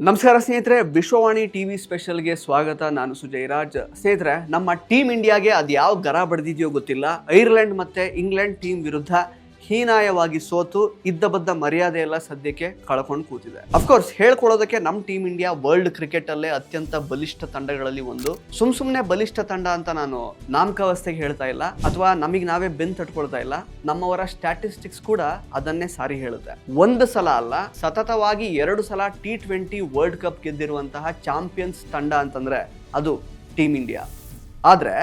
ನಮಸ್ಕಾರ ಸ್ನೇಹಿತರೆ, ವಿಶ್ವವಾಣಿ ಟಿವಿ ಸ್ಪೆಷಲ್ಗೆ ಸ್ವಾಗತ. ನಾನು ಸುಜಯ್ ರಾಜ್. ಸ್ನೇಹಿತರೆ, ನಮ್ಮ ಟೀಮ್ ಇಂಡಿಯಾಗೆ ಅದು ಯಾವ ಗರ ಬಡ್ದಿದೆಯೋ ಗೊತ್ತಿಲ್ಲ, ಐರ್ಲೆಂಡ್ ಮತ್ತೆ ಇಂಗ್ಲೆಂಡ್ ಟೀಮ್ ವಿರುದ್ಧ ಹೀನಾಯವಾಗಿ ಸೋತು ಇದ್ದ ಬದ್ದ ಮರ್ಯಾದೆ ಎಲ್ಲ ಸದ್ಯಕ್ಕೆ ಕಳ್ಕೊಂಡು ಕೂತಿದೆ. ಅಫ್ಕೋರ್ಸ್ ಹೇಳ್ಕೊಳ್ಳೋದಕ್ಕೆ ನಮ್ಮ ಟೀಮ್ ಇಂಡಿಯಾ ವರ್ಲ್ಡ್ ಕ್ರಿಕೆಟ್ ಅಲ್ಲೇ ಅತ್ಯಂತ ಬಲಿಷ್ಠ ತಂಡಗಳಲ್ಲಿ ಒಂದು. ಸುಮ್ನೆ ಬಲಿಷ್ಠ ತಂಡ ಅಂತ ನಾನು ನಾಮಕಾವಸ್ಥೆಗೆ ಹೇಳ್ತಾ ಇಲ್ಲ, ಅಥವಾ ನಮಗೆ ನಾವೇ ಬೆನ್ ತಟ್ಕೊಳ್ತಾ ಇಲ್ಲ. ನಮ್ಮವರ ಸ್ಟ್ಯಾಟಿಸ್ಟಿಕ್ಸ್ ಕೂಡ ಅದನ್ನೇ ಸಾರಿ ಹೇಳುತ್ತೆ. ಒಂದು ಸಲ ಅಲ್ಲ, ಸತತವಾಗಿ 2 ಸಲ T20 ವರ್ಲ್ಡ್ ಕಪ್ ಗೆದ್ದಿರುವಂತಹ ಚಾಂಪಿಯನ್ಸ್ ತಂಡ ಅಂತಂದ್ರೆ ಅದು ಟೀಮ್ ಇಂಡಿಯಾ. ಆದ್ರೆ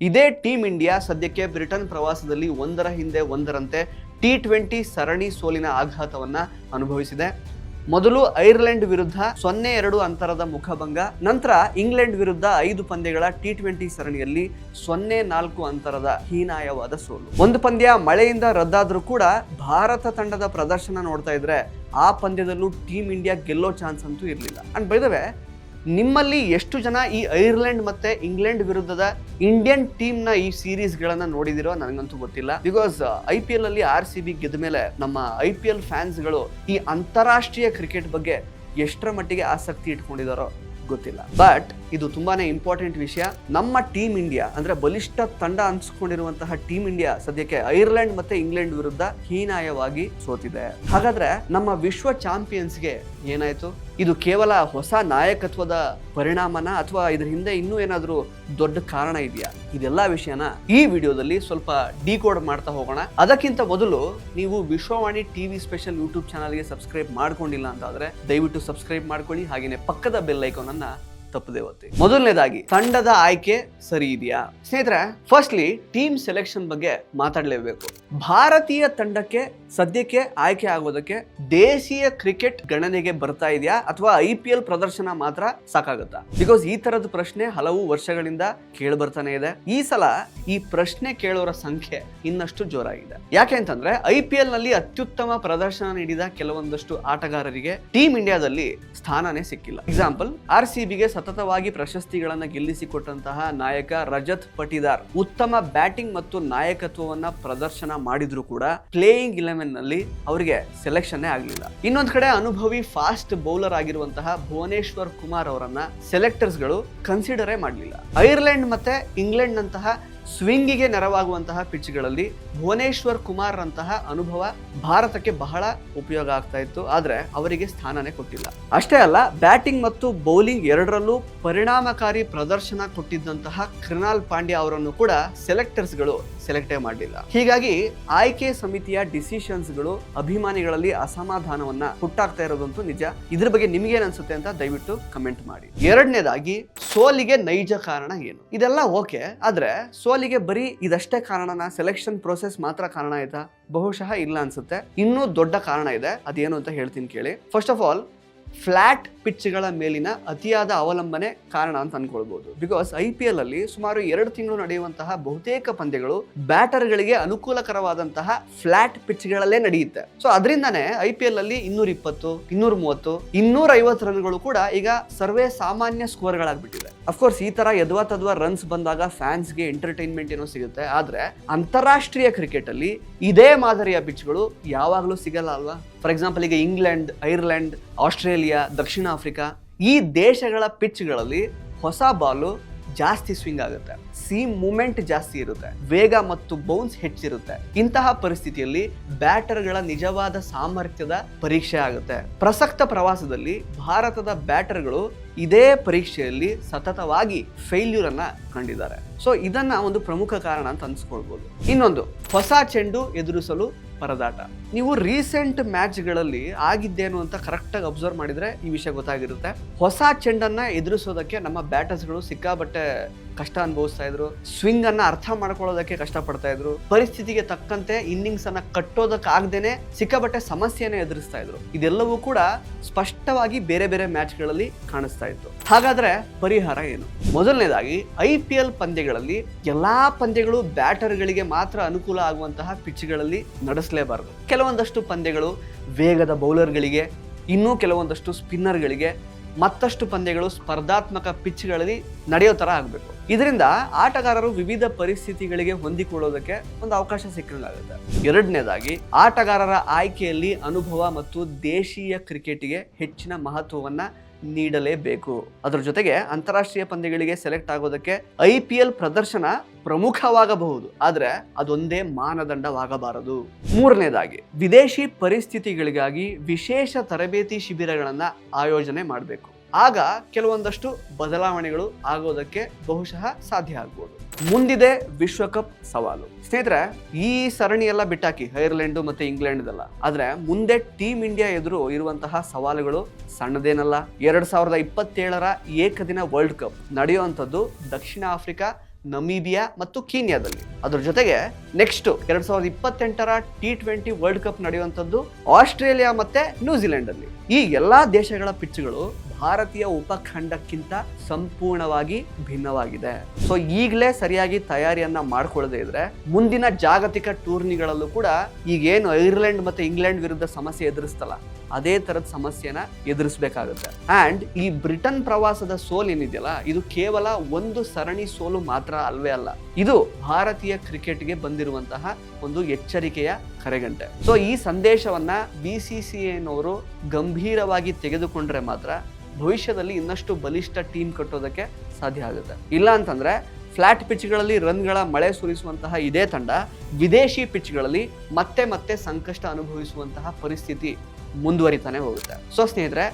ಇದೇ ಟೀಮ್ ಇಂಡಿಯಾ ಸದ್ಯಕ್ಕೆ ಬ್ರಿಟನ್ ಪ್ರವಾಸದಲ್ಲಿ ಒಂದರ ಹಿಂದೆ ಒಂದರಂತೆ T20 ಸರಣಿ ಸೋಲಿನ ಆಘಾತವನ್ನ ಅನುಭವಿಸಿದೆ. ಮೊದಲು ಐರ್ಲೆಂಡ್ ವಿರುದ್ಧ 0-2 ಅಂತರದ ಮುಖಭಂಗ, ನಂತರ ಇಂಗ್ಲೆಂಡ್ ವಿರುದ್ಧ 5 ಪಂದ್ಯಗಳ T20 ಸರಣಿಯಲ್ಲಿ 0-4 ಅಂತರದ ಹೀನಾಯವಾದ ಸೋಲು. ಒಂದು ಪಂದ್ಯ ಮಳೆಯಿಂದ ರದ್ದಾದ್ರೂ ಕೂಡ ಭಾರತ ತಂಡದ ಪ್ರದರ್ಶನ ನೋಡ್ತಾ ಇದ್ರೆ ಆ ಪಂದ್ಯದಲ್ಲೂ ಟೀಮ್ ಇಂಡಿಯಾ ಗೆಲ್ಲೋ ಚಾನ್ಸ್ ಅಂತೂ ಇರಲಿಲ್ಲ. ಅಂಡ್ ಬೈ ದ ವೇ, ನಿಮ್ಮಲ್ಲಿ ಎಷ್ಟು ಜನ ಈ ಐರ್ಲೆಂಡ್ ಮತ್ತೆ ಇಂಗ್ಲೆಂಡ್ ವಿರುದ್ಧದ ಇಂಡಿಯನ್ ಟೀಮ್ನ ಈ ಸೀರೀಸ್ಗಳನ್ನ ನೋಡಿದಿರೋ ನನಗಂತೂ ಗೊತ್ತಿಲ್ಲ. ಬಿಕಾಸ್ IPL ಅಲ್ಲಿ RCB ಗೆದ್ದ ಮೇಲೆ ನಮ್ಮ IPL ಫ್ಯಾನ್ಸ್ಗಳು ಈ ಅಂತಾರಾಷ್ಟ್ರೀಯ ಕ್ರಿಕೆಟ್ ಬಗ್ಗೆ ಎಷ್ಟರ ಮಟ್ಟಿಗೆ ಆಸಕ್ತಿ ಇಟ್ಕೊಂಡಿದಾರೋ ಗೊತ್ತಿಲ್ಲ. ಬಟ್ ಇದು ತುಂಬಾನೇ ಇಂಪಾರ್ಟೆಂಟ್ ವಿಷಯ. ನಮ್ಮ ಟೀಮ್ ಇಂಡಿಯಾ ಅಂದ್ರೆ ಬಲಿಷ್ಠ ತಂಡ ಅನ್ಸ್ಕೊಂಡಿರುವಂತಹ ಟೀಮ್ ಇಂಡಿಯಾ ಸದ್ಯಕ್ಕೆ ಐರ್ಲೆಂಡ್ ಮತ್ತೆ ಇಂಗ್ಲೆಂಡ್ ವಿರುದ್ಧ ಹೀನಾಯವಾಗಿ ಸೋತಿದೆ. ಹಾಗಾದ್ರೆ ನಮ್ಮ ವಿಶ್ವ ಚಾಂಪಿಯನ್ಸ್ಗೆ ಏನಾಯ್ತು? ಇದು ಕೇವಲ ಹೊಸ ನಾಯಕತ್ವದ ಪರಿಣಾಮನ, ಅಥವಾ ಇದ್ರ ಹಿಂದೆ ಇನ್ನೂ ಏನಾದ್ರೂ ದೊಡ್ಡ ಕಾರಣ ಇದೆಯಾ? ಇದೆಲ್ಲ ವಿಷಯನ ಈ ವಿಡಿಯೋದಲ್ಲಿ ಸ್ವಲ್ಪ ಡಿಕೋಡ್ ಮಾಡ್ತಾ ಹೋಗೋಣ. ಅದಕ್ಕಿಂತ ಮೊದಲು ನೀವು ವಿಶ್ವವಾಣಿ ಟಿವಿ ಸ್ಪೆಷಲ್ ಯೂಟ್ಯೂಬ್ ಚಾನಲ್ಗೆ ಸಬ್ಸ್ಕ್ರೈಬ್ ಮಾಡ್ಕೊಂಡಿಲ್ಲ ಅಂತ ಆದ್ರೆ ದಯವಿಟ್ಟು ಸಬ್ಸ್ಕ್ರೈಬ್ ಮಾಡ್ಕೊಳ್ಳಿ. ಹಾಗೇನೆ ಪಕ್ಕದ ಬೆಲ್ ಐಕಾನ್ ಅನ್ನ ತಪ್ಪದೆ ಒತ್ತಿ. ಮೊದಲನೇದಾಗಿ, ತಂಡದ ಆಯ್ಕೆ ಸರಿ ಇದೆಯಾ? ಸ್ನೇಹಿತರೆ, ಫಸ್ಟ್ಲಿ ಟೀಮ್ ಸೆಲೆಕ್ಷನ್ ಬಗ್ಗೆ ಮಾತಾಡಲೇಬೇಕು. ಭಾರತೀಯ ತಂಡಕ್ಕೆ ಸದ್ಯಕ್ಕೆ ಆಯ್ಕೆ ಆಗೋದಕ್ಕೆ ದೇಶೀಯ ಕ್ರಿಕೆಟ್ ಗಣನೆಗೆ ಬರ್ತಾ ಇದೆಯಾ, ಅಥವಾ IPL ಪ್ರದರ್ಶನ ಮಾತ್ರ ಸಾಕಾಗುತ್ತಾ? ಬಿಕಾಸ್ ಈ ತರದ ಪ್ರಶ್ನೆ ಹಲವು ವರ್ಷಗಳಿಂದ ಕೇಳಿ ಬರ್ತಾನೆ ಇದೆ. ಈ ಸಲ ಈ ಪ್ರಶ್ನೆ ಕೇಳೋರ ಸಂಖ್ಯೆ ಇನ್ನಷ್ಟು ಜೋರಾಗಿದೆ. ಯಾಕೆ ಅಂತಂದ್ರೆ IPL ನಲ್ಲಿ ಅತ್ಯುತ್ತಮ ಪ್ರದರ್ಶನ ನೀಡಿದ ಕೆಲವೊಂದಷ್ಟು ಆಟಗಾರರಿಗೆ ಟೀಮ್ ಇಂಡಿಯಾದಲ್ಲಿ ಸ್ಥಾನನೇ ಸಿಕ್ಕಿಲ್ಲ. ಎಕ್ಸಾಂಪಲ್, RCBಗೆ ಸತತವಾಗಿ ಪ್ರಶಸ್ತಿಗಳನ್ನ ಗೆಲ್ಲಿಸಿಕೊಟ್ಟಂತಹ ನಾಯಕ ರಜತ್ ಪಟಿದಾರ್ ಉತ್ತಮ ಬ್ಯಾಟಿಂಗ್ ಮತ್ತು ನಾಯಕತ್ವವನ್ನ ಪ್ರದರ್ಶನ ಮಾಡಿದ್ರು ಕೂಡ ಪ್ಲೇಯಿಂಗ್ 11 ನಲ್ಲಿ ಅವರಿಗೆ ಸೆಲೆಕ್ಷನ್ ಆಗಲಿಲ್ಲ. ಇನ್ನೊಂದ್ ಕಡೆ ಅನುಭವಿ ಫಾಸ್ಟ್ ಬೌಲರ್ ಆಗಿರುವಂತಹ ಭುವನೇಶ್ವರ್ ಕುಮಾರ್ ಅವರನ್ನ ಸೆಲೆಕ್ಟರ್ಸ್ ಗಳು ಕನ್ಸಿಡರೇ ಮಾಡಲಿಲ್ಲ. ಐರ್ಲೆಂಡ್ ಮತ್ತೆ ಇಂಗ್ಲೆಂಡ್ ನಂತಹ ಸ್ವಿಂಗಿಗೆ ನೆರವಾಗುವಂತಹ ಪಿಚ್ಗಳಲ್ಲಿ ಭುವನೇಶ್ವರ್ ಕುಮಾರ್ ಅಂತಹ ಅನುಭವ ಭಾರತಕ್ಕೆ ಬಹಳ ಉಪಯೋಗ ಆಗ್ತಾ ಇತ್ತು. ಆದ್ರೆ ಅವರಿಗೆ ಸ್ಥಾನನೇ ಕೊಟ್ಟಿಲ್ಲ. ಅಷ್ಟೇ ಅಲ್ಲ, ಬ್ಯಾಟಿಂಗ್ ಮತ್ತು ಬೌಲಿಂಗ್ ಎರಡರಲ್ಲೂ ಪರಿಣಾಮಕಾರಿ ಪ್ರದರ್ಶನ ಕೊಟ್ಟಿದ್ದಂತಹ ಕೃಣಾಲ್ ಪಾಂಡ್ಯ ಅವರನ್ನು ಕೂಡ ಸೆಲೆಕ್ಟರ್ಸ್ ಗಳು ಸೆಲೆಕ್ಟೇ ಮಾಡಲಿಲ್ಲ. ಹೀಗಾಗಿ ಆಯ್ಕೆ ಸಮಿತಿಯ ಡಿಸಿಷನ್ಸ್ ಗಳು ಅಭಿಮಾನಿಗಳಲ್ಲಿ ಅಸಮಾಧಾನವನ್ನ ಹುಟ್ಟಾಗ್ತಾ ಇರೋದಂತೂ ನಿಜ. ಇದ್ರ ಬಗ್ಗೆ ನಿಮ್ಗೇನ್ ಅನ್ಸುತ್ತೆ ಅಂತ ದಯವಿಟ್ಟು ಕಮೆಂಟ್ ಮಾಡಿ. ಎರಡನೇದಾಗಿ, ಸೋಲಿಗೆ ನೈಜ ಕಾರಣ ಏನು? ಇದೆಲ್ಲ ಓಕೆ, ಆದ್ರೆ ಸೋಲಿಗೆ ಬರೀ ಇದಷ್ಟೇ ಕಾರಣನ? ಸೆಲೆಕ್ಷನ್ ಪ್ರೋಸೆಸ್ ಮಾತ್ರ ಕಾರಣ ಆಯ್ತಾ? ಬಹುಶಃ ಇಲ್ಲ ಅನ್ಸುತ್ತೆ. ಇನ್ನೂ ದೊಡ್ಡ ಕಾರಣ ಇದೆ. ಅದೇನು ಅಂತ ಹೇಳ್ತೀನಿ ಕೇಳಿ. ಫಸ್ಟ್ ಆಫ್ ಆಲ್, ಫ್ಲಾಟ್ ಪಿಚ್ಗಳ ಮೇಲಿನ ಅತಿಯಾದ ಅವಲಂಬನೆ ಕಾರಣ ಅಂತ ಅನ್ಕೊಳ್ಬಹುದು. ಬಿಕಾಸ್ IPL ಅಲ್ಲಿ ಸುಮಾರು 2 ತಿಂಗಳು ನಡೆಯುವಂತಹ ಬಹುತೇಕ ಪಂದ್ಯಗಳು ಬ್ಯಾಟರ್ಗಳಿಗೆ ಅನುಕೂಲಕರವಾದಂತಹ ಫ್ಲಾಟ್ ಪಿಚ್ಗಳಲ್ಲೇ ನಡೆಯುತ್ತೆ. ಸೊ ಅದರಿಂದಾನೇ IPL ಅಲ್ಲಿ 220, 230, 250 ರನ್ಗಳು ಕೂಡ ಈಗ ಸರ್ವೇ ಸಾಮಾನ್ಯ ಸ್ಕೋರ್ಗಳಾಗ್ಬಿಟ್ಟಿದೆ. ಅಫ್ಕೋರ್ಸ್ ಈ ತರ ಯದ್ವಾ ತದ್ವಾ ರನ್ಸ್ ಬಂದಾಗ ಫ್ಯಾನ್ಸ್ಗೆ ಎಂಟರ್ಟೈನ್ಮೆಂಟ್ ಏನೋ ಸಿಗುತ್ತೆ. ಆದ್ರೆ ಅಂತಾರಾಷ್ಟ್ರೀಯ ಕ್ರಿಕೆಟ್ ಅಲ್ಲಿ ಇದೇ ಮಾದರಿಯ ಪಿಚ್ಗಳು ಯಾವಾಗಲೂ ಸಿಗಲ್ಲ ಅಲ್ವಾ? ಫಾರ್ ಎಕ್ಸಾಂಪಲ್, ಈಗ ಇಂಗ್ಲೆಂಡ್, ಐರ್ಲೆಂಡ್, ಆಸ್ಟ್ರೇಲಿಯಾ, ದಕ್ಷಿಣ ಆಫ್ರಿಕಾ ಈ ದೇಶಗಳ ಪಿಚ್ಗಳಲ್ಲಿ ಹೊಸ ಬಾಲು ಜಾಸ್ತಿ ಸ್ವಿಂಗ್ ಆಗುತ್ತೆ, ಸೀಮ್ ಮೂವ್ಮೆಂಟ್ ಜಾಸ್ತಿ ಇರುತ್ತೆ, ವೇಗ ಮತ್ತು ಬೌನ್ಸ್ ಹೆಚ್ಚಿರುತ್ತೆ. ಇಂತಹ ಪರಿಸ್ಥಿತಿಯಲ್ಲಿ ಬ್ಯಾಟರ್ಗಳ ನಿಜವಾದ ಸಾಮರ್ಥ್ಯದ ಪರೀಕ್ಷೆ ಆಗುತ್ತೆ. ಪ್ರಸಕ್ತ ಪ್ರವಾಸದಲ್ಲಿ ಭಾರತದ ಬ್ಯಾಟರ್ಗಳು ಇದೇ ಪರೀಕ್ಷೆಯಲ್ಲಿ ಸತತವಾಗಿ ಫೇಲ್ಯೂರ್ ಅನ್ನ ಕಂಡಿದ್ದಾರೆ. ಸೊ ಇದನ್ನ ಒಂದು ಪ್ರಮುಖ ಕಾರಣ ಅಂತ ಅನ್ಸ್ಕೊಳ್ಬಹುದು. ಇನ್ನೊಂದು, ಹೊಸ ಚೆಂಡು ಎದುರಿಸಲು ಪರದಾಟ. ನೀವು ರೀಸೆಂಟ್ ಮ್ಯಾಚ್ಗಳಲ್ಲಿ ಆಗಿದ್ದೇನು ಅಂತ ಕರೆಕ್ಟಾಗಿ ಅಬ್ಸರ್ವ್ ಮಾಡಿದ್ರೆ ಈ ವಿಷಯ ಗೊತ್ತಾಗಿರುತ್ತೆ. ಹೊಸ ಚೆಂಡನ್ನ ಎದುರಿಸೋದಕ್ಕೆ ನಮ್ಮ ಬ್ಯಾಟರ್ಸ್ಗಳು ಸಿಕ್ಕಾಬಟ್ಟೆ ಕಷ್ಟ ಅನುಭವಿಸ್ತಾ ಇದ್ರು. ಸ್ವಿಂಗ್ ಅನ್ನ ಅರ್ಥ ಮಾಡ್ಕೊಳ್ಳೋದಕ್ಕೆ ಕಷ್ಟ ಪಡ್ತಾ ಇದ್ರು. ಪರಿಸ್ಥಿತಿಗೆ ತಕ್ಕಂತೆ ಇನ್ನಿಂಗ್ಸ್ ಅನ್ನ ಕಟ್ಟೋದಕ್ಕಾಗ್ದೇನೆ ಸಿಕ್ಕಾಬಟ್ಟೆ ಸಮಸ್ಯೆನ ಎದುರಿಸ್ತಾ ಇದ್ರು. ಇದೆಲ್ಲವೂ ಕೂಡ ಸ್ಪಷ್ಟವಾಗಿ ಬೇರೆ ಬೇರೆ ಮ್ಯಾಚ್ಗಳಲ್ಲಿ ಕಾಣಿಸ್ತಾ ಇತ್ತು. ಹಾಗಾದ್ರೆ ಪರಿಹಾರ ಏನು? ಮೊದಲನೇದಾಗಿ, IPL ಪಂದ್ಯಗಳಲ್ಲಿ ಎಲ್ಲಾ ಪಂದ್ಯಗಳು ಬ್ಯಾಟರ್ಗಳಿಗೆ ಮಾತ್ರ ಅನುಕೂಲ ಆಗುವಂತಹ ಪಿಚ್ಗಳಲ್ಲಿ ನಡೆಸಲೇಬಾರದು. ಕೆಲವೊಂದಷ್ಟು ಪಂದ್ಯಗಳು ವೇಗದ ಬೌಲರ್ಗಳಿಗೆ, ಇನ್ನೂ ಕೆಲವೊಂದಷ್ಟು ಸ್ಪಿನ್ನರ್ಗಳಿಗೆ, ಮತ್ತಷ್ಟು ಪಂದ್ಯಗಳು ಸ್ಪರ್ಧಾತ್ಮಕ ಪಿಚ್ಗಳಲ್ಲಿ ನಡೆಯೋ ತರ ಆಗಬೇಕು. ಇದರಿಂದ ಆಟಗಾರರು ವಿವಿಧ ಪರಿಸ್ಥಿತಿಗಳಿಗೆ ಹೊಂದಿಕೊಳ್ಳೋದಕ್ಕೆ ಒಂದು ಅವಕಾಶ ಸಿಕ್ಕಂಗಾಗುತ್ತೆ. ಎರಡನೇದಾಗಿ, ಆಟಗಾರರ ಆಯ್ಕೆಯಲ್ಲಿ ಅನುಭವ ಮತ್ತು ದೇಶೀಯ ಕ್ರಿಕೆಟ್ಗೆ ಹೆಚ್ಚಿನ ಮಹತ್ವವನ್ನ ನೀಡಲೇಬೇಕು. ಅದರ ಜೊತೆಗೆ ಅಂತಾರಾಷ್ಟ್ರೀಯ ಪಂದ್ಯಗಳಿಗೆ ಸೆಲೆಕ್ಟ್ ಆಗೋದಕ್ಕೆ IPL ಪ್ರದರ್ಶನ ಪ್ರಮುಖವಾಗಬಹುದು, ಆದ್ರೆ ಅದೊಂದೇ ಮಾನದಂಡವಾಗಬಾರದು. ಮೂರನೇದಾಗಿ, ವಿದೇಶಿ ಪರಿಸ್ಥಿತಿಗಳಿಗಾಗಿ ವಿಶೇಷ ತರಬೇತಿ ಶಿಬಿರಗಳನ್ನ ಆಯೋಜನೆ ಮಾಡಬೇಕು. ಆಗ ಕೆಲವೊಂದಷ್ಟು ಬದಲಾವಣೆಗಳು ಆಗೋದಕ್ಕೆ ಬಹುಶಃ ಸಾಧ್ಯ ಆಗ್ಬೋದು. ಮುಂದಿದೆ ವಿಶ್ವಕಪ್ ಸವಾಲು. ಸ್ನೇಹಿತರೆ, ಈ ಸರಣಿ ಎಲ್ಲ ಬಿಟ್ಟಾಕಿ, ಐರ್ಲೆಂಡ್ ಮತ್ತೆ ಇಂಗ್ಲೆಂಡ್ದಲ್ಲ, ಆದ್ರೆ ಮುಂದೆ ಟೀಮ್ ಇಂಡಿಯಾ ಎದುರು ಇರುವಂತಹ ಸವಾಲುಗಳು ಸಣ್ಣದೇನಲ್ಲ. 2027ರ ಏಕದಿನ ವರ್ಲ್ಡ್ ಕಪ್ ನಡೆಯುವಂಥದ್ದು ದಕ್ಷಿಣ ಆಫ್ರಿಕಾ, ನಮೀಬಿಯಾ ಮತ್ತು ಕೀನ್ಯಾದಲ್ಲಿ. ಅದ್ರ ಜೊತೆಗೆ ನೆಕ್ಸ್ಟ್ 2028ರ T20 ವರ್ಲ್ಡ್ ಕಪ್ ನಡೆಯುವಂಥದ್ದು ಆಸ್ಟ್ರೇಲಿಯಾ ಮತ್ತೆ ನ್ಯೂಜಿಲೆಂಡ್ ಅಲ್ಲಿ. ಈ ಎಲ್ಲಾ ದೇಶಗಳ ಪಿಚ್ಗಳು ಭಾರತೀಯ ಉಪಖಂಡಕ್ಕಿಂತ ಸಂಪೂರ್ಣವಾಗಿ ಭಿನ್ನವಾಗಿದೆ. ಸೊ ಈಗಲೇ ಸರಿಯಾಗಿ ತಯಾರಿಯನ್ನ ಮಾಡ್ಕೊಳ್ಳದೆ ಇದ್ರೆ ಮುಂದಿನ ಜಾಗತಿಕ ಟೂರ್ನಿಗಳಲ್ಲೂ ಕೂಡ ಈಗೇನು ಐರ್ಲೆಂಡ್ ಮತ್ತೆ ಇಂಗ್ಲೆಂಡ್ ವಿರುದ್ಧ ಸಮಸ್ಯೆ ಎದುರಿಸ್ತಲ್ಲ, ಅದೇ ತರದ ಸಮಸ್ಯೆನ ಎದುರಿಸಬೇಕಾಗುತ್ತೆ. ಅಂಡ್ ಈ ಬ್ರಿಟನ್ ಪ್ರವಾಸದ ಸೋಲು ಏನಿದೆಯಲ್ಲ, ಇದು ಕೇವಲ ಒಂದು ಸರಣಿ ಸೋಲು ಮಾತ್ರ ಅಲ್ವೇ ಅಲ್ಲ, ಇದು ಭಾರತೀಯ ಕ್ರಿಕೆಟ್ಗೆ ಬಂದಿರುವಂತಹ ಒಂದು ಎಚ್ಚರಿಕೆಯ ಕರೆಗಂಟೆ. ಸೊ ಈ ಸಂದೇಶವನ್ನ BCCIನವರು ಗಂಭೀರವಾಗಿ ತೆಗೆದುಕೊಂಡ್ರೆ ಮಾತ್ರ ಭವಿಷ್ಯದಲ್ಲಿ ಇನ್ನಷ್ಟು ಬಲಿಷ್ಠ ಟೀಮ್ ಕಟ್ಟೋದಕ್ಕೆ ಸಾಧ್ಯ ಆಗುತ್ತೆ. ಇಲ್ಲ ಅಂತಂದ್ರೆ ಫ್ಲಾಟ್ ಪಿಚ್ಗಳಲ್ಲಿ ರನ್ಗಳ ಮಳೆ ಸುರಿಸುವಂತಹ ಇದೇ ತಂಡ ವಿದೇಶಿ ಪಿಚ್ಗಳಲ್ಲಿ ಮತ್ತೆ ಮತ್ತೆ ಸಂಕಷ್ಟ ಅನುಭವಿಸುವಂತಹ ಪರಿಸ್ಥಿತಿ ಮುಂದುವರಿತಾನೆ ಹೋಗುತ್ತೆ. ಸೊ ಸ್ನೇಹಿತರೆ,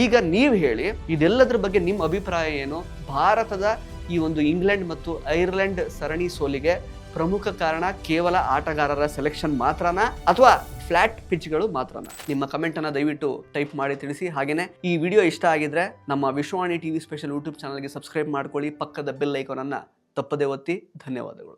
ಈಗ ನೀವು ಹೇಳಿ, ಇದೆಲ್ಲದ್ರ ಬಗ್ಗೆ ನಿಮ್ಮ ಅಭಿಪ್ರಾಯ ಏನು? ಭಾರತದ ಈ ಒಂದು ಇಂಗ್ಲೆಂಡ್ ಮತ್ತು ಐರ್ಲೆಂಡ್ ಸರಣಿ ಸೋಲಿಗೆ ಪ್ರಮುಖ ಕಾರಣ ಕೇವಲ ಆಟಗಾರರ ಸೆಲೆಕ್ಷನ್ ಮಾತ್ರನಾ, ಅಥವಾ ಫ್ಲಾಟ್ ಪಿಚ್ಗಳು ಮಾತ್ರನಾ? ನಿಮ್ಮ ಕಮೆಂಟ್ ಅನ್ನ ದಯವಿಟ್ಟು ಟೈಪ್ ಮಾಡಿ ತಿಳಿಸಿ. ಹಾಗೇನೆ ಈ ವಿಡಿಯೋ ಇಷ್ಟ ಆಗಿದ್ರೆ ನಮ್ಮ ವಿಶ್ವವಾಣಿ TV ಸ್ಪೆಷಲ್ ಯೂಟ್ಯೂಬ್ ಚಾನಲ್ಗೆ ಸಬ್ಸ್ಕ್ರೈಬ್ ಮಾಡ್ಕೊಳ್ಳಿ. ಪಕ್ಕದ ಬೆಲ್ ಐಕಾನ್ ಅನ್ನ ತಪ್ಪದೆ ಒತ್ತಿ. ಧನ್ಯವಾದಗಳು.